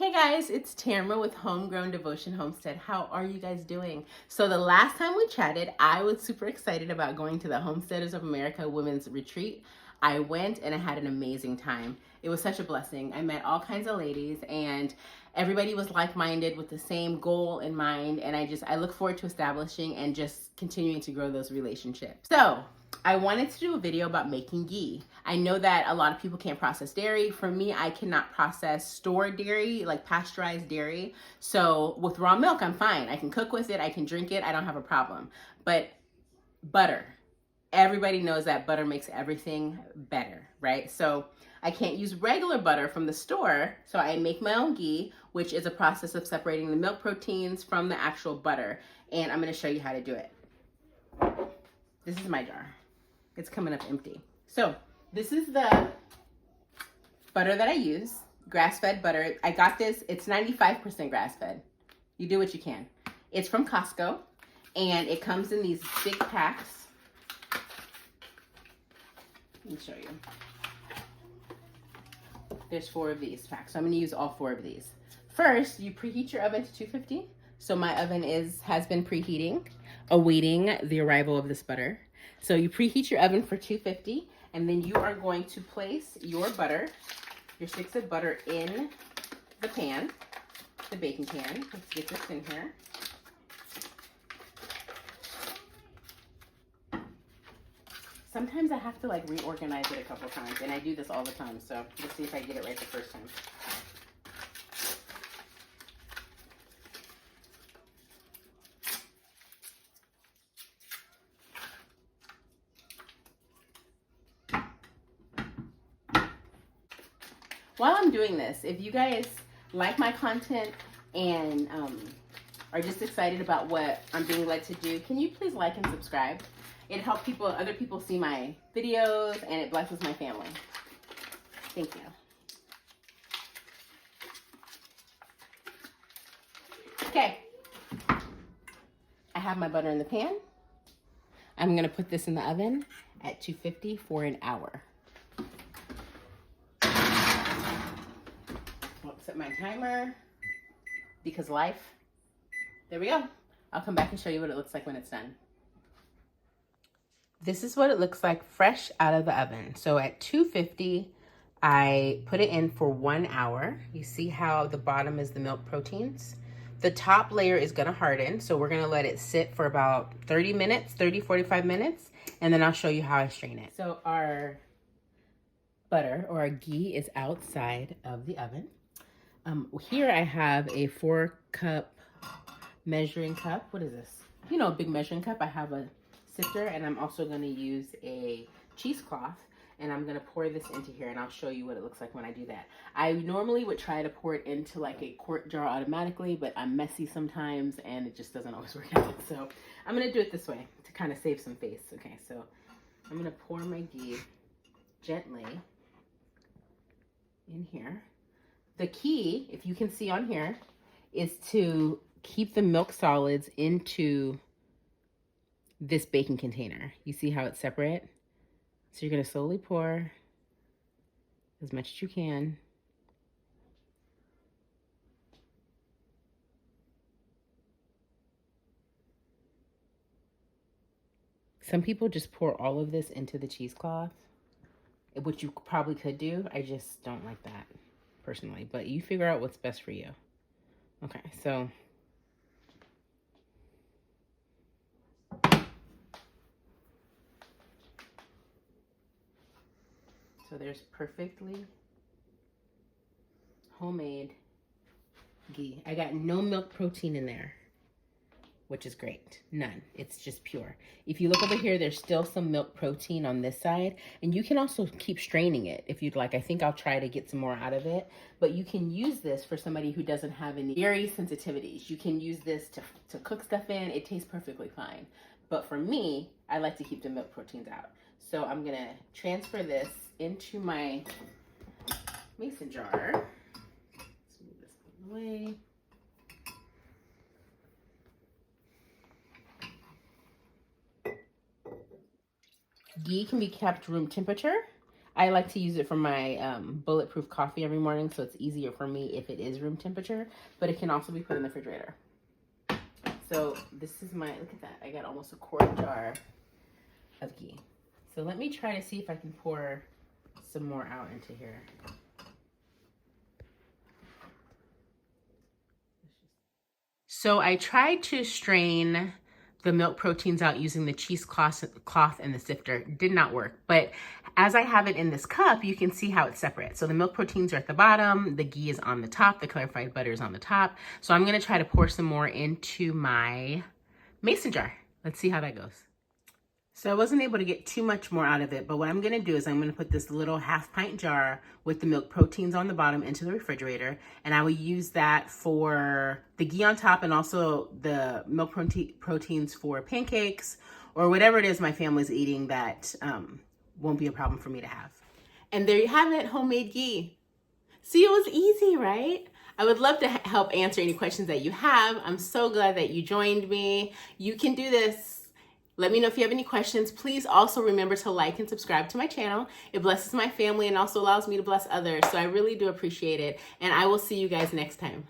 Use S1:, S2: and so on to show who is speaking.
S1: Hey guys, it's Tamara with Homegrown Devotion Homestead. How are you guys doing? So the last time we chatted, I was super excited about going to the Homesteaders of America Women's Retreat. I went and I had an amazing time. It was such a blessing. I met all kinds of ladies and everybody was like-minded with the same goal in mind. And I look forward to establishing and just continuing to grow those relationships. So I wanted to do a video about making ghee. I know that a lot of people can't process dairy. For me, I cannot process stored dairy, like pasteurized dairy. So with raw milk, I'm fine. I can cook with it. I can drink it. I don't have a problem. But butter, everybody knows that butter makes everything better, right? So I can't use regular butter from the store. So I make my own ghee, which is a process of separating the milk proteins from the actual butter. And I'm going to show you how to do it. This is my jar. It's coming up empty. So this is the butter that I use, grass-fed butter. I got this, it's 95% grass-fed. You do what you can. It's from Costco, and it comes in these big packs. Let me show you. There's 4 of these packs, so I'm gonna use all 4 of these. First, you preheat your oven to 250. So my oven has been preheating, awaiting the arrival of this butter. So you preheat your oven for 250, and then you are going to place your butter, your sticks of butter in the pan, the baking pan. Let's get this in here. Sometimes I have to like reorganize it a couple times, and I do this all the time. So let's see if I get it right the first time. While I'm doing this, if you guys like my content and are just excited about what I'm being led to do, can you please like and subscribe? It helps other people see my videos, and it blesses my family. Thank you. Okay, I have my butter in the pan. I'm gonna put this in the oven at 250 for an hour. Set my timer because life. There we go. I'll come back and show you what it looks like when it's done. This is what it looks like fresh out of the oven. So at 250, I put it in for 1 hour. You see how the bottom is the milk proteins? The top layer is gonna harden, so we're gonna let it sit for about 30 minutes, 45 minutes, and then I'll show you how I strain it. So our butter or our ghee is outside of the oven. Here I have a 4-cup measuring cup. What is this? You know, a big measuring cup. I have a sifter, and I'm also going to use a cheesecloth, and I'm going to pour this into here, and I'll show you what it looks like when I do that. I normally would try to pour it into like a quart jar automatically, but I'm messy sometimes, and it just doesn't always work out. So I'm going to do it this way to kind of save some face. Okay, so I'm going to pour my ghee gently in here. The key, if you can see on here, is to keep the milk solids into this baking container. You see how it's separate? So you're going to slowly pour as much as you can. Some people just pour all of this into the cheesecloth, which you probably could do. I just don't like that personally, but you figure out what's best for you. Okay, so there's perfectly homemade ghee. I got no milk protein in there, which is great. None. It's just pure. If you look over here, there's still some milk protein on this side, and you can also keep straining it if you'd like. I think I'll try to get some more out of it, but you can use this for somebody who doesn't have any dairy sensitivities. You can use this to cook stuff in. It tastes perfectly fine. But for me, I like to keep the milk proteins out. So I'm gonna transfer this into my mason jar. Let's move this out of the way. Ghee can be kept room temperature. I like to use it for my bulletproof coffee every morning, so it's easier for me if it is room temperature, but it can also be put in the refrigerator. So this is my, look at that, I got almost a quart jar of ghee. So let me try to see if I can pour some more out into here. So I tried to strain the milk proteins out using the cheesecloth and the sifter. Did not work, but as I have it in this cup, you can see how it's separate. So the milk proteins are at the bottom, the ghee is on the top, the clarified butter is on the top. So I'm gonna try to pour some more into my mason jar. Let's see how that goes. So I wasn't able to get too much more out of it, but what I'm gonna do is I'm gonna put this little 1/2 pint jar with the milk proteins on the bottom into the refrigerator, and I will use that for the ghee on top and also the milk proteins for pancakes or whatever it is my family's eating that won't be a problem for me to have. And there you have it, homemade ghee. See, it was easy, right? I would love to help answer any questions that you have. I'm so glad that you joined me. You can do this. Let me know if you have any questions. Please also remember to like and subscribe to my channel. It blesses my family and also allows me to bless others. So I really do appreciate it. And I will see you guys next time.